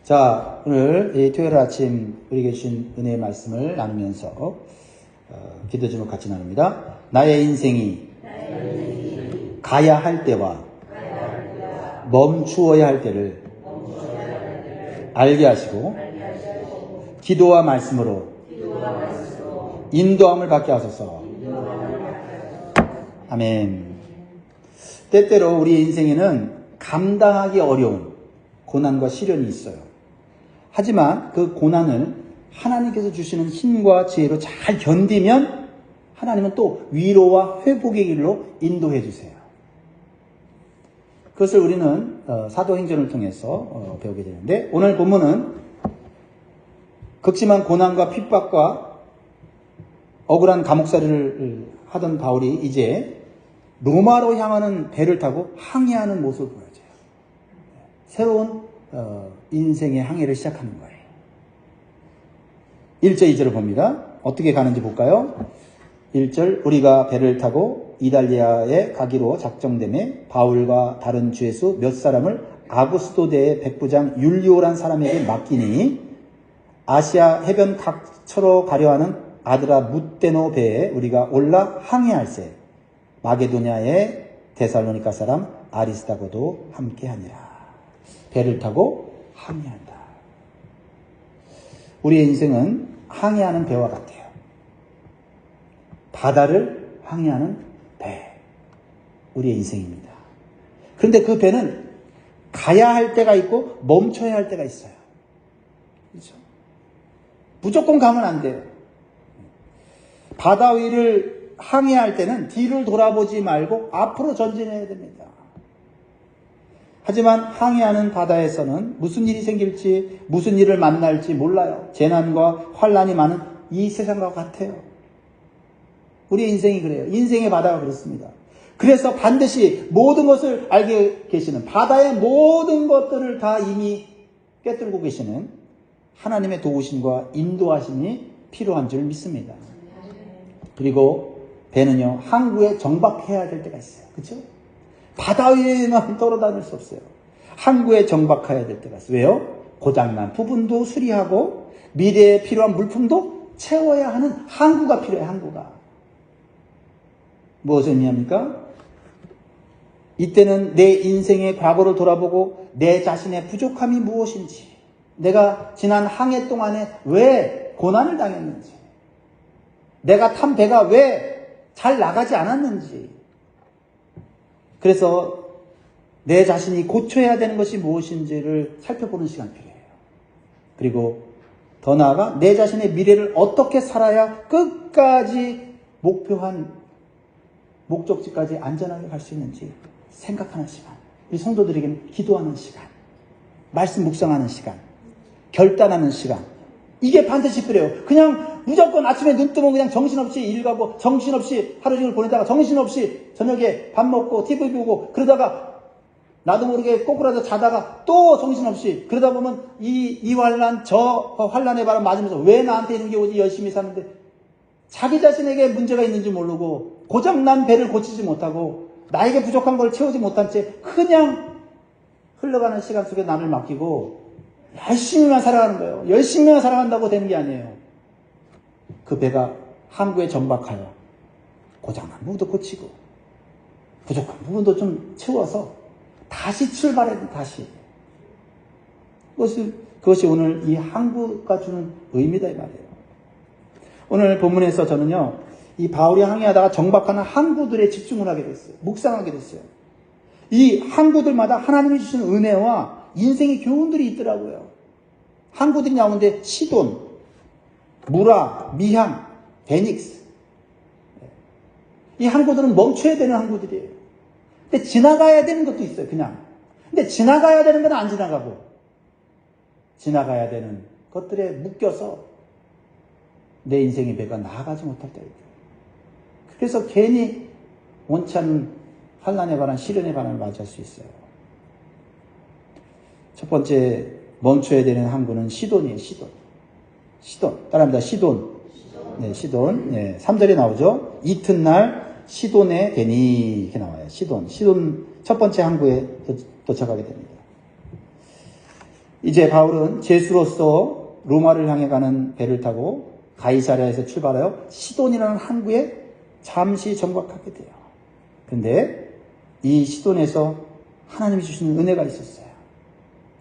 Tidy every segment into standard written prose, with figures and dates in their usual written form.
자, 오늘 이 토요일 아침 우리에게 주신 은혜의 말씀을 나누면서 기도 제목 같이 나눕니다. 나의 인생이 가야 할 때와 멈추어야 할 때를 알게 하시고 기도와 말씀으로 인도함을 받게 하소서. 아멘. 때때로 우리 인생에는 감당하기 어려운 고난과 시련이 있어요. 하지만 그 고난을 하나님께서 주시는 힘과 지혜로 잘 견디면 하나님은 또 위로와 회복의 길로 인도해 주세요. 그것을 우리는 사도행전을 통해서 배우게 되는데, 오늘 본문은 극심한 고난과 핍박과 억울한 감옥살이를 하던 바울이 이제 로마로 향하는 배를 타고 항해하는 모습을 보여줘요. 새로운 인생의 항해를 시작하는 거예요. 1절 2절을 봅니다. 어떻게 가는지 볼까요? 1절, 우리가 배를 타고 이달리아에 가기로 작정되매 바울과 다른 주예수 몇 사람을 아구스도대의 백부장 율리오란 사람에게 맡기니 아시아 해변 각처로 가려 하는 아드라 무테노 배에 우리가 올라 항해할세 마게도냐의 데살로니가 사람 아리스다고도 함께하니라. 배를 타고 항해한다. 우리의 인생은 항해하는 배와 같아요. 바다를 항해하는 배. 우리의 인생입니다. 그런데 그 배는 가야 할 때가 있고 멈춰야 할 때가 있어요. 그렇죠? 무조건 가면 안 돼요. 바다 위를 항해할 때는 뒤를 돌아보지 말고 앞으로 전진해야 됩니다. 하지만 항해하는 바다에서는 무슨 일이 생길지, 무슨 일을 만날지 몰라요. 재난과 환란이 많은 이 세상과 같아요. 우리의 인생이 그래요. 인생의 바다가 그렇습니다. 그래서 반드시 모든 것을 알게 계시는, 바다의 모든 것들을 다 이미 꿰뚫고 계시는 하나님의 도우심과 인도하심이 필요한 줄 믿습니다. 그리고 배는요, 항구에 정박해야 될 때가 있어요. 그렇죠? 바다 위에만 돌아다닐 수 없어요. 항구에 정박해야 될 때가 있어요. 왜요? 고장난 부분도 수리하고 미래에 필요한 물품도 채워야 하는 항구가 필요해요. 항구가. 무엇을 의미합니까? 이때는 내 인생의 과거를 돌아보고 내 자신의 부족함이 무엇인지, 내가 지난 항해 동안에 왜 고난을 당했는지, 내가 탄 배가 왜 잘 나가지 않았는지, 그래서 내 자신이 고쳐야 되는 것이 무엇인지를 살펴보는 시간이 필요해요. 그리고 더 나아가 내 자신의 미래를 어떻게 살아야 끝까지 목표한 목적지까지 안전하게 갈 수 있는지 생각하는 시간, 우리 성도들에게는 기도하는 시간, 말씀 묵상하는 시간, 결단하는 시간, 이게 반드시 필요해요. 그냥 무조건 아침에 눈 뜨면 그냥 정신없이 일 가고 정신없이 하루 종일 보내다가 정신없이 저녁에 밥 먹고 TV 보고 그러다가 나도 모르게 꼬꾸라져 자다가 또 정신없이 그러다 보면 이 환란 저 환란의 바람 맞으면서 왜 나한테 이런 게 오지, 열심히 사는데 자기 자신에게 문제가 있는지 모르고 고장난 배를 고치지 못하고 나에게 부족한 걸 채우지 못한 채 그냥 흘러가는 시간 속에 남을 맡기고 열심히만 살아가는 거예요. 열심히만 살아간다고 되는 게 아니에요. 그 배가 항구에 정박하여 고장난 부분도 고치고 부족한 부분도 좀 채워서 다시 출발해야 돼. 다시. 그것이 오늘 이 항구가 주는 의미다 이 말이에요. 오늘 본문에서 저는요, 이 바울이 항해하다가 정박하는 항구들에 집중을 하게 됐어요. 묵상하게 됐어요. 이 항구들마다 하나님이 주시는 은혜와 인생의 교훈들이 있더라고요. 항구들이 나오는데 시돈, 무라, 미향, 베닉스. 이 항구들은 멈춰야 되는 항구들이에요. 근데 지나가야 되는 것도 있어요. 그냥. 근데 지나가야 되는 건 안 지나가고 지나가야 되는 것들에 묶여서 내 인생의 배가 나아가지 못할 때가 있어요. 그래서 괜히 원치 않는 환난에 관한 시련에 관한 맞이할 수 있어요. 첫 번째 멈춰야 되는 항구는 시돈이에요. 시돈. 따라합니다. 시돈. 네, 시돈. 네, 3절에 나오죠. 이튿날 시돈에 되니 이렇게 나와요. 시돈 첫 번째 항구에 도착하게 됩니다. 이제 바울은 제수로서 로마를 향해 가는 배를 타고 가이사랴에서 출발하여 시돈이라는 항구에 잠시 정박하게 돼요. 그런데 이 시돈에서 하나님이 주시는 은혜가 있었어요.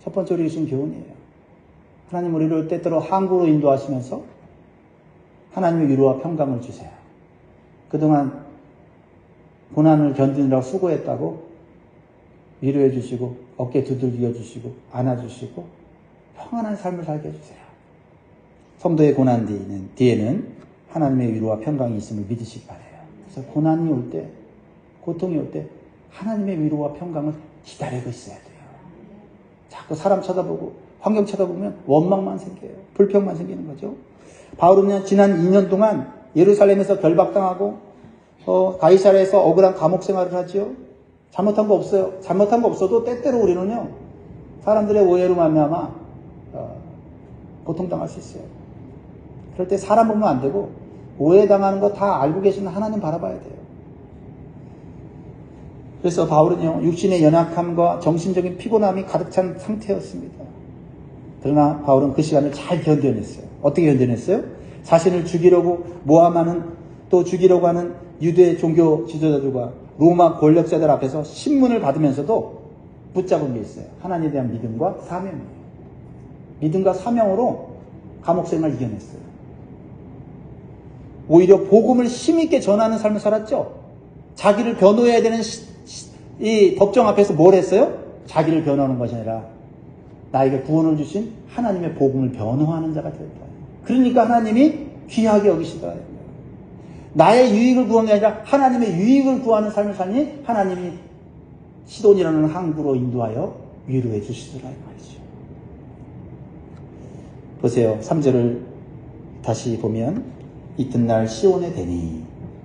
첫 번째 우리에게 주신 교훈이에요. 하나님 우리를 때때로 항구로 인도하시면서 하나님의 위로와 평강을 주세요. 그동안 고난을 견디느라고 수고했다고 위로해 주시고 어깨 두들겨 주시고 안아주시고 평안한 삶을 살게 해주세요. 성도의 고난 뒤에는 하나님의 위로와 평강이 있음을 믿으시기 바라요. 그래서 고난이 올 때, 고통이 올 때 하나님의 위로와 평강을 기다리고 있어야 돼요. 자꾸 사람 쳐다보고 환경 쳐다보면 원망만 생겨요. 불평만 생기는 거죠. 바울은 지난 2년 동안 예루살렘에서 결박당하고 가이사랴에서 억울한 감옥 생활을 하죠. 잘못한 거 없어요. 잘못한 거 없어도 때때로 우리는요, 사람들의 오해로 말미암아 고통당할 수 있어요. 그럴 때 사람 보면 안 되고 오해당하는 거 다 알고 계시는 하나님 바라봐야 돼요. 그래서 바울은요, 육신의 연약함과 정신적인 피곤함이 가득 찬 상태였습니다. 그러나 바울은 그 시간을 잘 견뎌냈어요. 어떻게 견뎌냈어요? 자신을 죽이려고 모함하는, 또 죽이려고 하는 유대 종교 지도자들과 로마 권력자들 앞에서 신문을 받으면서도 붙잡은 게 있어요. 하나님에 대한 믿음과 사명이에요. 믿음과 사명으로 감옥생활을 이겨냈어요. 오히려 복음을 힘있게 전하는 삶을 살았죠. 자기를 변호해야 되는 이 법정 앞에서 뭘 했어요? 자기를 변호하는 것이 아니라 나에게 구원을 주신 하나님의 복음을 변호하는 자가 되었다. 그러니까 하나님이 귀하게 여기시더라. 나의 유익을 구하는 게 아니라 하나님의 유익을 구하는 삶을 사니 하나님이 시돈이라는 항구로 인도하여 위로해 주시더라 이 말이죠. 보세요. 3절을 다시 보면 이튿날 시온에 대니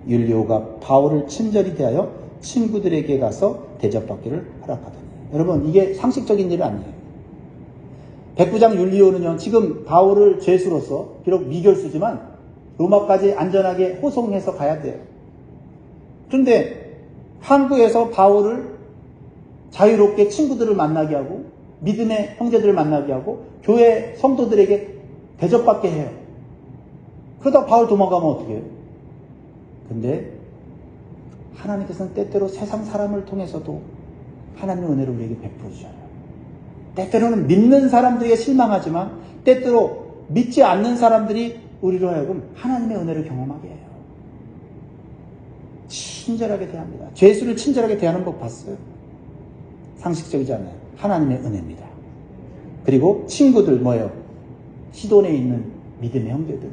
율리오가 바울을 친절히 대하여 친구들에게 가서 대접받기를 허락하더니. 여러분, 이게 상식적인 일이 아니에요. 백부장 율리오는요, 지금 바울을 죄수로서 비록 미결수지만 로마까지 안전하게 호송해서 가야 돼요. 그런데 항구에서 바울을 자유롭게 친구들을 만나게 하고 믿음의 형제들을 만나게 하고 교회 성도들에게 대접받게 해요. 그러다 바울 도망가면 어떻게 해요? 근데 하나님께서는 때때로 세상 사람을 통해서도 하나님의 은혜를 우리에게 베풀어 주셔요. 때때로는 믿는 사람들에게 실망하지만 때때로 믿지 않는 사람들이 우리로 하여금 하나님의 은혜를 경험하게 해요. 친절하게 대합니다. 죄수를 친절하게 대하는 법 봤어요? 상식적이지 않아요. 하나님의 은혜입니다. 그리고 친구들 뭐예요? 시돈에 있는 믿음의 형제들,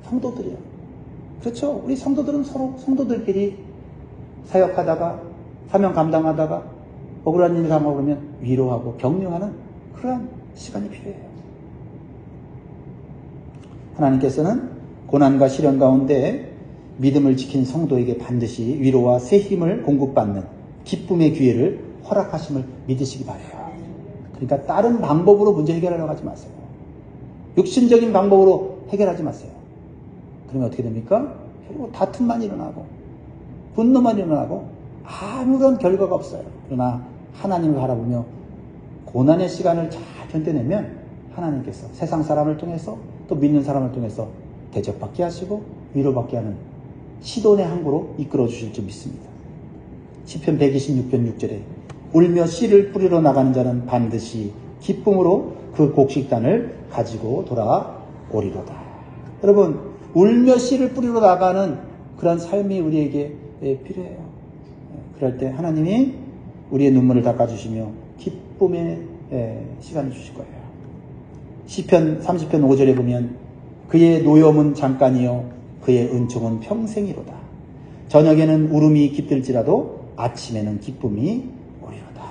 성도들이요. 그렇죠. 우리 성도들은 서로 성도들끼리 사역하다가 사명 감당하다가 억울한 일을 당하고 그러면 위로하고 격려하는 그러한 시간이 필요해요. 하나님께서는 고난과 시련 가운데 믿음을 지킨 성도에게 반드시 위로와 새 힘을 공급받는 기쁨의 기회를 허락하심을 믿으시기 바라요. 그러니까 다른 방법으로 문제 해결하려고 하지 마세요. 육신적인 방법으로 해결하지 마세요. 그러면 어떻게 됩니까? 결국 다툼만 일어나고 분노만 일어나고 아무런 결과가 없어요. 그러나 하나님을 바라보며 고난의 시간을 잘 견뎌내면 하나님께서 세상 사람을 통해서 또 믿는 사람을 통해서 대접받게 하시고 위로받게 하는 시돈의 항구로 이끌어 주실 줄 믿습니다. 시편 126편 6절에 울며 씨를 뿌리러 나가는 자는 반드시 기쁨으로 그 곡식단을 가지고 돌아오리로다. 여러분, 울며 씨를 뿌리러 나가는 그런 삶이 우리에게 필요해요. 그럴 때 하나님이 우리의 눈물을 닦아주시며 기쁨의 시간을 주실 거예요. 시편 30편 5절에 보면 그의 노염은 잠깐이요 그의 은총은 평생이로다. 저녁에는 울음이 깃들지라도 아침에는 기쁨이 오리로다.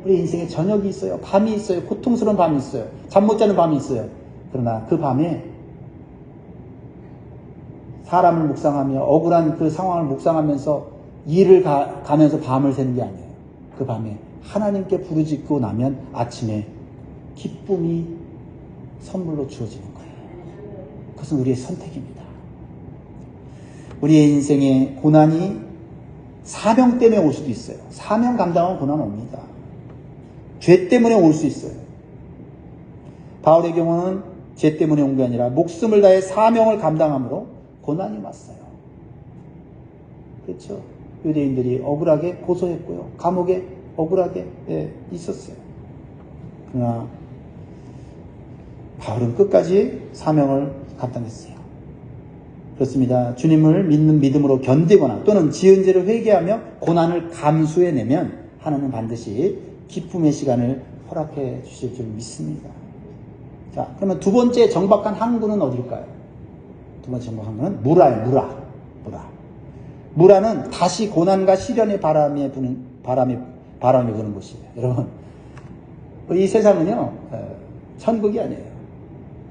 우리 인생에 저녁이 있어요. 밤이 있어요. 고통스러운 밤이 있어요. 잠 못 자는 밤이 있어요. 그러나 그 밤에 사람을 묵상하며 억울한 그 상황을 묵상하면서 일을 가면서 밤을 새는 게 아니에요. 그 밤에 하나님께 부르짖고 나면 아침에 기쁨이 선물로 주어지는 거예요. 그것은 우리의 선택입니다. 우리의 인생에 고난이 사명 때문에 올 수도 있어요. 사명 감당하면 고난 옵니다. 죄 때문에 올 수 있어요. 바울의 경우는 죄 때문에 온 게 아니라 목숨을 다해 사명을 감당함으로 고난이 왔어요. 그렇죠? 유대인들이 억울하게 고소했고요. 감옥에 억울하게 있었어요. 그러나 바울은 끝까지 사명을 감당했어요. 그렇습니다. 주님을 믿는 믿음으로 견디거나 또는 지은 죄를 회개하며 고난을 감수해내면 하나님은 반드시 기쁨의 시간을 허락해 주실 줄 믿습니다. 자, 그러면 두 번째 정박한 항구는 어딜까요? 두 번째 정박한 항구는 무라예요. 무라는 다시 고난과 시련의 바람이 부는 곳이에요. 여러분, 이 세상은요, 천국이 아니에요.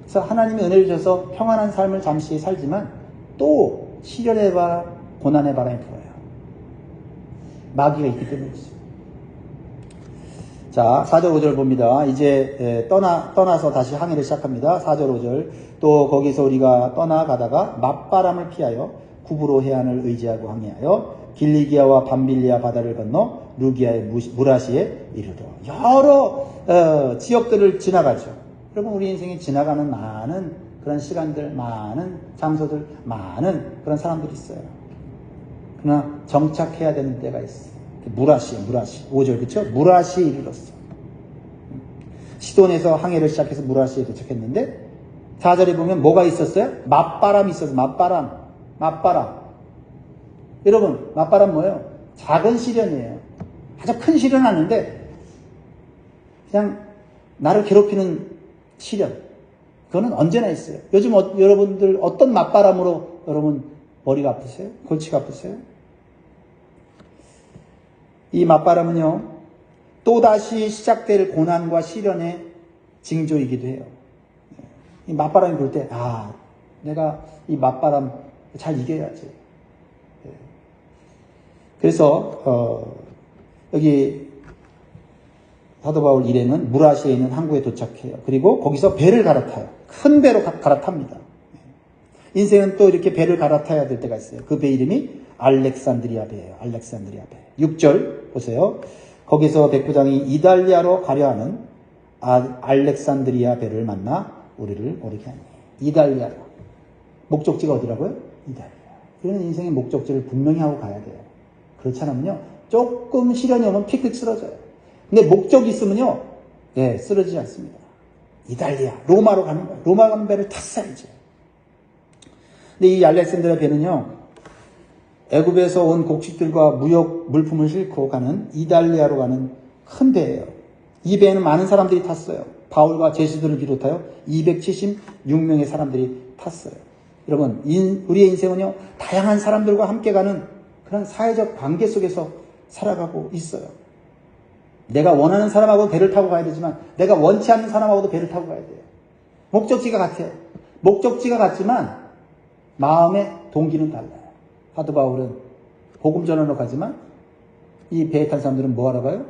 그래서 하나님이 은혜를 주셔서 평안한 삶을 잠시 살지만 또 시련의 바람, 고난의 바람이 불어요. 마귀가 있기 때문이죠. 자, 4절 5절 봅니다. 이제 떠나서 다시 항해를 시작합니다. 4절 5절. 또 거기서 우리가 떠나가다가 맞바람을 피하여 구브로 해안을 의지하고 항해하여 길리기아와 밤빌리아 바다를 건너 루기아의 무라시에 이르러 여러 지역들을 지나가죠. 여러분, 우리 인생에 지나가는 많은 그런 시간들, 많은 장소들, 많은 그런 사람들이 있어요. 그러나 정착해야 되는 때가 있어요. 무라시 5절, 그렇죠? 무라시에 이르렀어. 시돈에서 항해를 시작해서 무라시에 도착했는데 4절에 보면 뭐가 있었어요? 맞바람이 있었어요. 맞바람. 여러분, 맞바람 뭐예요? 작은 시련이에요. 아주 큰 시련은 아닌데 그냥 나를 괴롭히는 시련. 그거는 언제나 있어요. 요즘 여러분들 어떤 맞바람으로 여러분 머리가 아프세요? 골치가 아프세요? 이 맞바람은요, 또다시 시작될 고난과 시련의 징조이기도 해요. 이 맞바람이 불 때, 내가 이 맞바람 잘 이겨야지. 그래서, 여기 사도 바울 일행은 무라시에 있는 항구에 도착해요. 그리고 거기서 배를 갈아타요. 큰 배로 갈아탑니다. 인생은 또 이렇게 배를 갈아타야 될 때가 있어요. 그 배 이름이 알렉산드리아 배예요. 알렉산드리아 배. 6절 보세요. 거기서 백부장이 이달리아로 가려 하는 알렉산드리아 배를 만나 우리를 오르게 하니. 이달리아로. 목적지가 어디라고요? 이달리아. 그러면 인생의 목적지를 분명히 하고 가야 돼요. 그렇지 않으면요, 조금 시련이 오면 픽픽 쓰러져요. 근데 목적이 있으면요, 쓰러지지 않습니다. 이달리아, 로마로 가는 거예요. 로마 가는 배를 탔어야지. 근데 이 알렉산드리아 배는요, 애굽에서 온 곡식들과 무역 물품을 싣고 가는 이달리아로 가는 큰 배예요. 이 배에는 많은 사람들이 탔어요. 바울과 제수들을 비롯하여 276명의 사람들이 탔어요. 여러분, 우리의 인생은요, 다양한 사람들과 함께 가는 그런 사회적 관계 속에서 살아가고 있어요. 내가 원하는 사람하고 배를 타고 가야 되지만 내가 원치 않는 사람하고도 배를 타고 가야 돼요. 목적지가 같아요. 목적지가 같지만 마음의 동기는 달라요. 사도 바울은 복음 전하러 가지만 이 배에 탄 사람들은 뭐 하러 가요?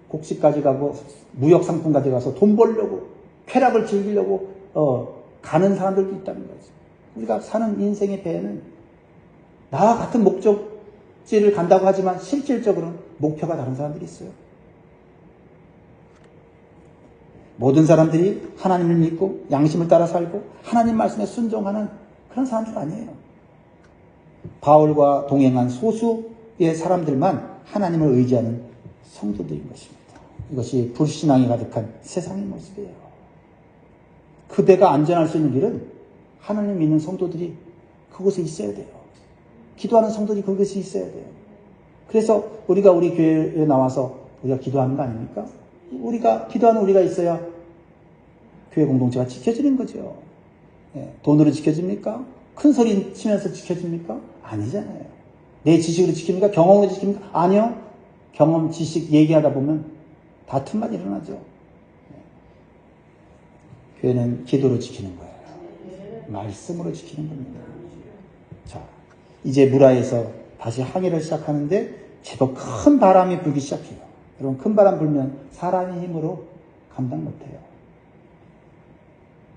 곡식까지 가고 무역 상품 가져가서 돈 벌려고, 쾌락을 즐기려고 가는 사람들도 있다는 거죠. 우리가 사는 인생의 배에는 나와 같은 목적지를 간다고 하지만 실질적으로는 목표가 다른 사람들이 있어요. 모든 사람들이 하나님을 믿고 양심을 따라 살고 하나님 말씀에 순종하는 그런 사람들 아니에요. 바울과 동행한 소수의 사람들만 하나님을 의지하는 성도들인 것입니다. 이것이 불신앙이 가득한 세상의 모습이에요. 그 배가 안전할 수 있는 길은 하나님 믿는 성도들이 그곳에 있어야 돼요. 기도하는 성도들이 그곳에 있어야 돼요. 그래서 우리가 우리 교회에 나와서 우리가 기도하는 거 아닙니까? 우리가 기도하는 우리가 있어야 교회 공동체가 지켜지는 거죠. 돈으로 지켜집니까? 큰 소리 치면서 지켜집니까? 아니잖아요. 내 지식으로 지킵니까? 경험으로 지킵니까? 아니요. 경험, 지식 얘기하다 보면 다툼만 일어나죠. 교회는 기도로 지키는 거예요. 말씀으로 지키는 겁니다. 자, 이제 무라에서 다시 항해를 시작하는데 제법 큰 바람이 불기 시작해요. 여러분, 큰 바람 불면 사람의 힘으로 감당 못해요.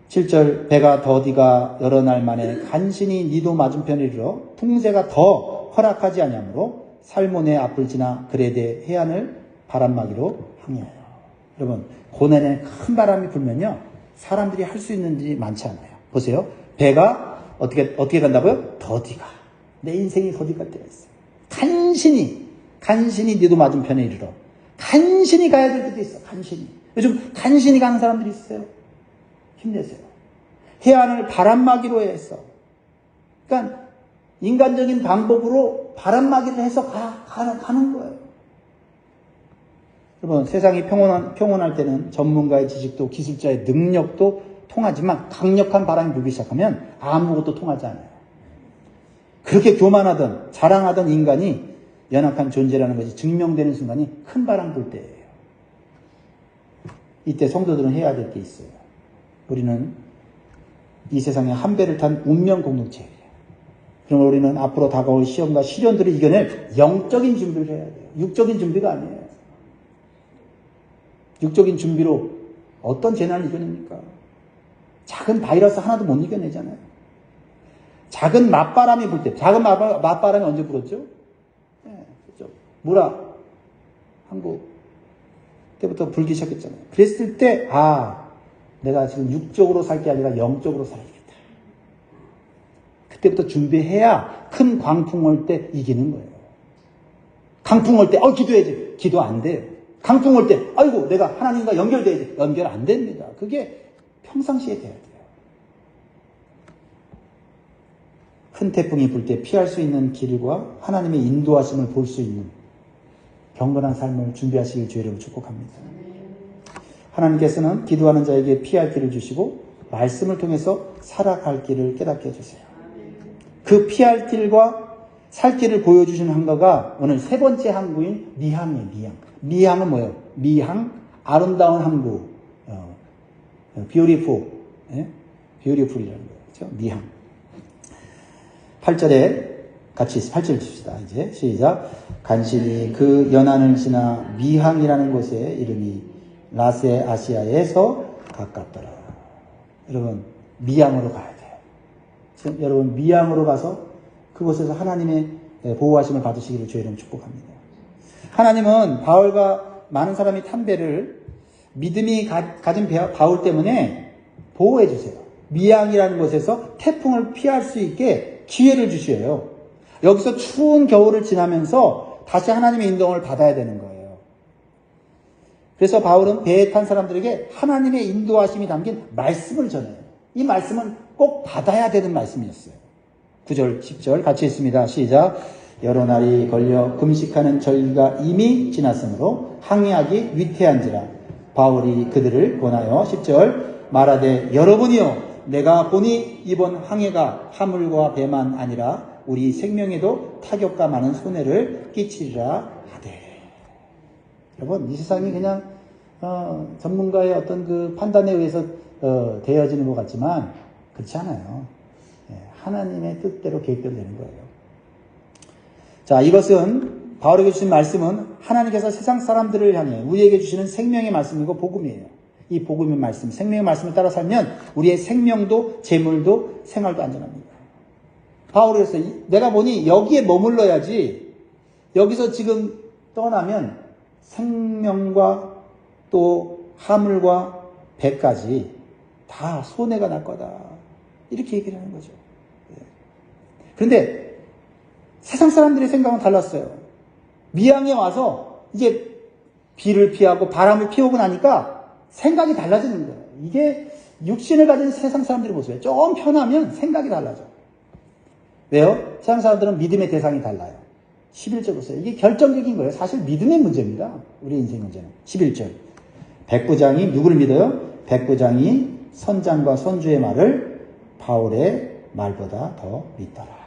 7절, 배가 더디가 여러 날 만에 간신히 니도 맞은편에 이르러 풍세가 더 허락하지 아니하므로 살몬의 앞을 지나 그레데 해안을 바람막이로 항해하여. 여러분, 고난에 큰 바람이 불면요, 사람들이 할 수 있는 일이 많지 않아요. 보세요. 배가 어떻게 간다고요? 더디가. 내 인생이 더디 갈 때가 있어요. 간신히 니도 맞은편에 이르러. 간신히 가야 될 때도 있어. 간신히. 요즘 간신히 가는 사람들이 있어요. 힘내세요. 해안을 바람막이로 했어. 그러니까 인간적인 방법으로 바람막이를 해서 가는 거예요. 여러분, 세상이 평온할 때는 전문가의 지식도 기술자의 능력도 통하지만 강력한 바람이 불기 시작하면 아무것도 통하지 않아요. 그렇게 교만하던 자랑하던 인간이 연약한 존재라는 것이 증명되는 순간이 큰 바람 불 때예요. 이때 성도들은 해야 될 게 있어요. 우리는 이 세상에 한 배를 탄 운명 공동체예요. 그럼 우리는 앞으로 다가올 시험과 시련들을 이겨낼 영적인 준비를 해야 돼요. 육적인 준비가 아니에요. 육적인 준비로 어떤 재난을 이겨냅니까? 작은 바이러스 하나도 못 이겨내잖아요. 작은 맞바람이 불 때, 작은 맞바람이 언제 불었죠? 네, 그렇죠. 무라, 한국 때부터 불기 시작했잖아요. 그랬을 때, 내가 지금 육적으로 살 게 아니라 영적으로 살아야겠다. 그때부터 준비해야 큰 광풍 올 때 이기는 거예요. 강풍 올 때, 기도해야지. 기도 안 돼요. 강풍 올 때, 아이고, 내가 하나님과 연결돼야지. 연결 안 됩니다. 그게 평상시에 돼야 돼요. 큰 태풍이 불 때 피할 수 있는 길과 하나님의 인도하심을 볼 수 있는 경건한 삶을 준비하시길 주의로 축복합니다. 하나님께서는 기도하는 자에게 피할 길을 주시고 말씀을 통해서 살아갈 길을 깨닫게 해주세요. 그 피할 길과 살 길을 보여주시는 항구가 오늘 세 번째 항구인 미항이에요. 미항. 미항은 뭐예요? 미항, 아름다운 항구. beautiful. beautiful이라는 거예요. 그렇죠? 미항. 8절에 같이 8절 칩시다. 이제 시작. 간신히 그 연안을 지나 미항이라는 곳의 이름이 라세 아시아에서 가깝더라. 여러분, 미항으로 가야 돼요. 지금 여러분, 미항으로 가서 그곳에서 하나님의 보호하심을 받으시기를 주의 이름 축복합니다. 하나님은 바울과 많은 사람이 탄 배를 믿음이 가진 바울 때문에 보호해 주세요. 미항이라는 곳에서 태풍을 피할 수 있게 기회를 주셔요. 여기서 추운 겨울을 지나면서 다시 하나님의 인도를 받아야 되는 거예요. 그래서 바울은 배에 탄 사람들에게 하나님의 인도하심이 담긴 말씀을 전해요. 이 말씀은 꼭 받아야 되는 말씀이었어요. 9절, 10절 같이 읽습니다. 시작. 여러 날이 걸려 금식하는 절기가 이미 지났으므로 항해하기 위태한지라. 바울이 그들을 권하여 10절 말하되 여러분이요 내가 보니 이번 항해가 화물과 배만 아니라 우리 생명에도 타격과 많은 손해를 끼치리라 하되. 여러분, 이 세상이 그냥 전문가의 어떤 그 판단에 의해서 되어지는 것 같지만 그렇지 않아요. 하나님의 뜻대로 계획대로 되는 거예요. 자, 이것은 바울에게 주신 말씀은 하나님께서 세상 사람들을 향해 우리에게 주시는 생명의 말씀이고 복음이에요. 이 복음의 말씀, 생명의 말씀을 따라 살면 우리의 생명도 재물도 생활도 안전합니다. 바울에서 내가 보니 여기에 머물러야지 여기서 지금 떠나면 생명과 또 화물과 배까지 다 손해가 날 거다. 이렇게 얘기를 하는 거죠. 그런데 세상 사람들의 생각은 달랐어요. 미항에 와서 이제 비를 피하고 바람을 피우고 나니까 생각이 달라지는 거예요. 이게 육신을 가진 세상 사람들의 모습이에요. 좀 편하면 생각이 달라져. 왜요? 세상 사람들은 믿음의 대상이 달라요. 11절 보세요. 이게 결정적인 거예요. 사실 믿음의 문제입니다. 우리 인생 문제는. 11절. 백부장이 누구를 믿어요? 백부장이 선장과 선주의 말을 바울의 말보다 더 믿더라.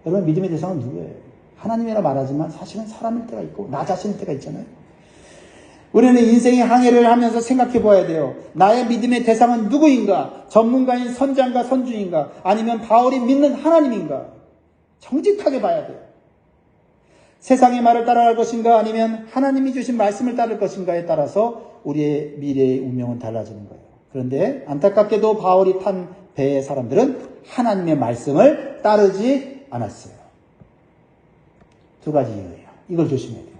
여러분, 믿음의 대상은 누구예요? 하나님이라 말하지만 사실은 사람일 때가 있고 나 자신일 때가 있잖아요. 우리는 인생의 항해를 하면서 생각해 봐야 돼요. 나의 믿음의 대상은 누구인가? 전문가인 선장과 선주인가? 아니면 바울이 믿는 하나님인가? 정직하게 봐야 돼요. 세상의 말을 따라갈 것인가? 아니면 하나님이 주신 말씀을 따를 것인가에 따라서 우리의 미래의 운명은 달라지는 거예요. 그런데 안타깝게도 바울이 탄 배의 사람들은 하나님의 말씀을 따르지 않았어요. 두 가지 이유예요. 이걸 조심해야 돼요.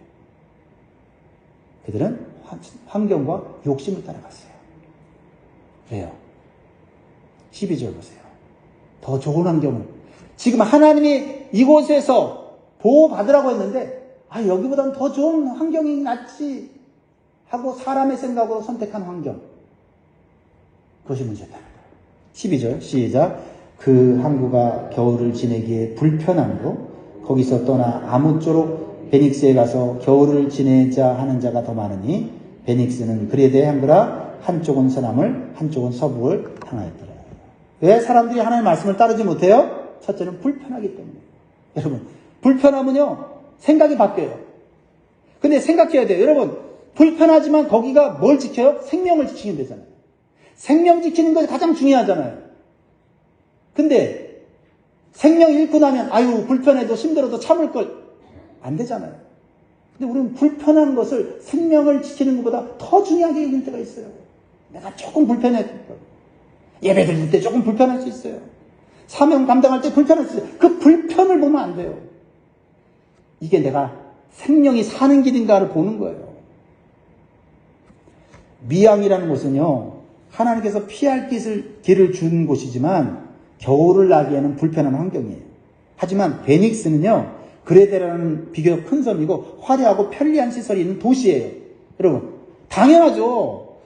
그들은 환경과 욕심을 따라갔어요. 왜요? 12절 보세요. 더 좋은 환경을. 지금 하나님이 이곳에서 보호받으라고 했는데, 여기보다는 더 좋은 환경이 낫지 하고 사람의 생각으로 선택한 환경. 그것이 문제다. 12절 시작. 그 항구가 겨울을 지내기에 불편함으로 거기서 떠나 아무쪼록 베닉스에 가서 겨울을 지내자 하는 자가 더 많으니 베닉스는 그레데 항구라 한쪽은 서남을 한쪽은 서북을 향하였더라. 왜 사람들이 하나님의 말씀을 따르지 못해요? 첫째는 불편하기 때문에. 여러분, 불편하면요 생각이 바뀌어요. 근데 생각해야 돼요. 여러분, 불편하지만 거기가 뭘 지켜요? 생명을 지키면 되잖아요. 생명 지키는 것이 가장 중요하잖아요. 근데 생명 잃고 나면 불편해도 힘들어도 참을 걸 안 되잖아요. 근데 우리는 불편한 것을 생명을 지키는 것보다 더 중요하게 여길 때가 있어요. 내가 조금 불편해. 예배 드릴 때 조금 불편할 수 있어요. 사명 감당할 때 불편할 수 있어요. 그 불편을 보면 안 돼요. 이게 내가 생명이 사는 길인가를 보는 거예요. 미양이라는 곳은요, 하나님께서 피할 길을 준 곳이지만 겨울을 나기에는 불편한 환경이에요. 하지만 베닉스는요, 그레데라는 비교적 큰 섬이고 화려하고 편리한 시설이 있는 도시예요. 여러분, 당연하죠.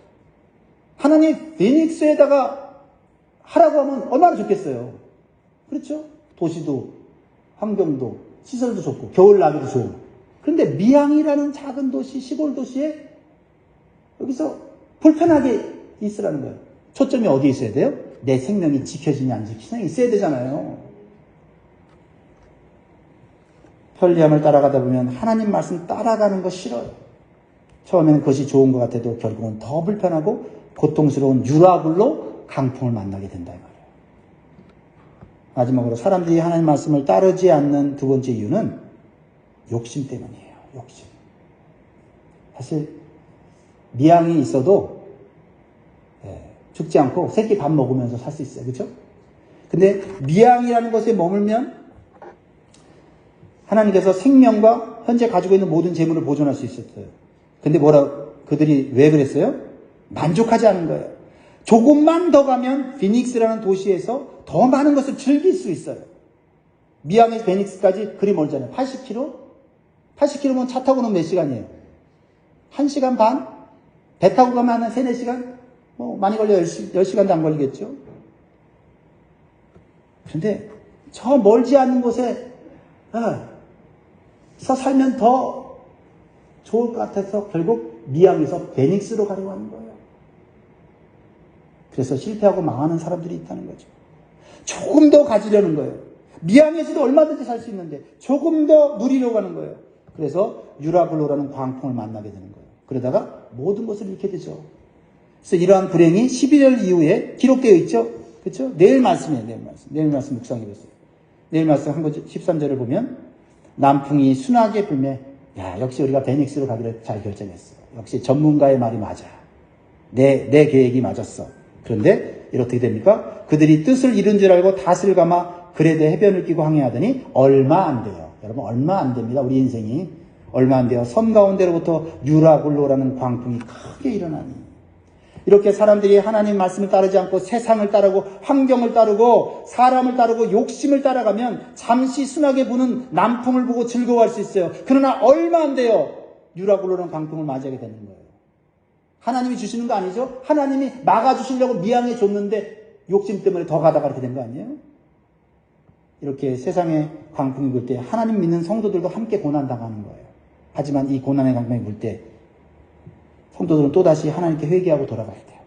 하나님 베닉스에다가 하라고 하면 얼마나 좋겠어요. 그렇죠? 도시도 환경도 시설도 좋고 겨울 나기도 좋고. 그런데 미양이라는 작은 도시, 시골 도시에 여기서 불편하게 있으라는 거예요. 초점이 어디에 있어야 돼요? 내 생명이 지켜지냐 안 지키냐 있어야 되잖아요. 편리함을 따라가다 보면 하나님 말씀 따라가는 거 싫어요. 처음에는 그것이 좋은 것 같아도 결국은 더 불편하고 고통스러운 유라굴로 강풍을 만나게 된다 이 말이에요. 마지막으로 사람들이 하나님 말씀을 따르지 않는 두 번째 이유는 욕심 때문이에요. 욕심. 사실 미양이 있어도 죽지 않고 새끼 밥 먹으면서 살 수 있어요. 그렇죠? 근데 미양이라는 것에 머물면 하나님께서 생명과 현재 가지고 있는 모든 재물을 보존할 수 있었어요. 근데 그들이 왜 그랬어요? 만족하지 않은 거예요. 조금만 더 가면 피닉스라는 도시에서 더 많은 것을 즐길 수 있어요. 미양에서 베닉스까지 그리 멀잖아요. 80km? 80km면 차 타고는 몇 시간이에요? 1시간 반? 배 타고 가면 한 3, 4시간? 많이 걸려 10시간도 안 걸리겠죠? 그런데 저 멀지 않은 곳에 살면 더 좋을 것 같아서 결국 미양에서 베닉스로 가려고 하는 거예요. 그래서 실패하고 망하는 사람들이 있다는 거죠. 조금 더 가지려는 거예요. 미양에서도 얼마든지 살 수 있는데 조금 더 누리려고 하는 거예요. 그래서 유라굴로라는 광풍을 만나게 되는 거예요. 그러다가 모든 것을 잃게 되죠. 그래서 이러한 불행이 12절 이후에 기록되어 있죠. 그렇죠? 내일 말씀이에요. 내일 말씀 묵상해 보세요. 내일 말씀 13절을 보면 남풍이 순하게 불매 역시 우리가 베닉스로 가기로 잘 결정했어. 역시 전문가의 말이 맞아. 내 계획이 맞았어. 그런데 이렇게 됩니까? 그들이 뜻을 이룬 줄 알고 닷을 감아 그레데 해변을 끼고 항해하더니 얼마 안 돼요. 여러분 얼마 안 됩니다. 우리 인생이 얼마 안 돼요. 섬 가운데로부터 유라굴로라는 광풍이 크게 일어나니 이렇게 사람들이 하나님 말씀을 따르지 않고 세상을 따르고 환경을 따르고 사람을 따르고 욕심을 따라가면 잠시 순하게 부는 남풍을 보고 즐거워할 수 있어요. 그러나 얼마 안 돼요. 유라굴로라는 광풍을 맞이하게 되는 거예요. 하나님이 주시는 거 아니죠? 하나님이 막아주시려고 미양해 줬는데 욕심 때문에 더 가다가 그렇게 된 거 아니에요? 이렇게 세상에 광풍이 불 때 하나님 믿는 성도들도 함께 고난당하는 거예요. 하지만 이 고난의 광풍이 불 때 성도들은 또다시 하나님께 회개하고 돌아가야 돼요.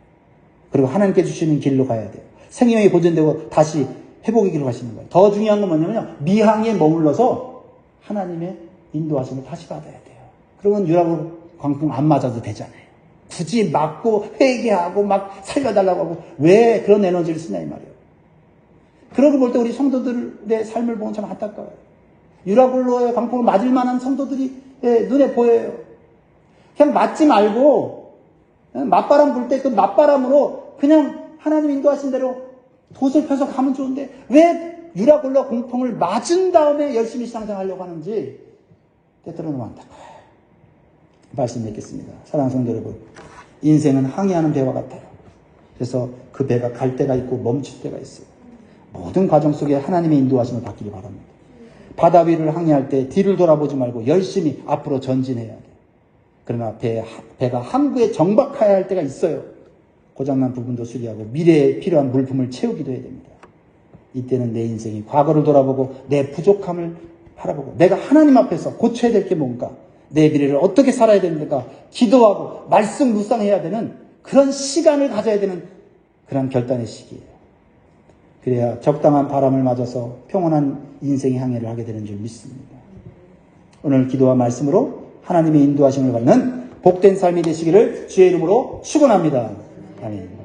그리고 하나님께 주시는 길로 가야 돼요. 생명이 보존되고 다시 회복의 길로 가시는 거예요. 더 중요한 건 뭐냐면요. 미항에 머물러서 하나님의 인도하심을 다시 받아야 돼요. 그러면 유라굴로 광풍 안 맞아도 되잖아요. 굳이 막고 회개하고 막 살려달라고 하고 왜 그런 에너지를 쓰냐 이 말이에요. 그러고 볼 때 우리 성도들의 삶을 보면 참 안타까워요. 유라굴로의 광풍을 맞을 만한 성도들이 눈에 보여요. 그냥 맞지 말고 맞바람 불 때 그 맞바람으로 그냥 하나님 인도하신 대로 돛을 펴서 가면 좋은데 왜 유라굴로 공풍을 맞은 다음에 열심히 신앙생활하려고 하는지 때때로 너무 안타까워요. 말씀 맺겠습니다. 사랑하는 성도 여러분, 인생은 항해하는 배와 같아요. 그래서 그 배가 갈 때가 있고 멈출 때가 있어요. 모든 과정 속에 하나님의 인도하심을 받기를 바랍니다. 바다 위를 항해할 때 뒤를 돌아보지 말고 열심히 앞으로 전진해야 돼요. 그러나 배가 항구에 정박해야 할 때가 있어요. 고장난 부분도 수리하고 미래에 필요한 물품을 채우기도 해야 됩니다. 이때는 내 인생이 과거를 돌아보고 내 부족함을 바라보고 내가 하나님 앞에서 고쳐야 될 게 뭔가, 내 미래를 어떻게 살아야 되는가 기도하고 말씀 묵상해야 되는 그런 시간을 가져야 되는 그런 결단의 시기예요. 그래야 적당한 바람을 맞아서 평온한 인생의 항해를 하게 되는 줄 믿습니다. 오늘 기도와 말씀으로 하나님의 인도하심을 받는 복된 삶이 되시기를 주의 이름으로 축원합니다. 아멘.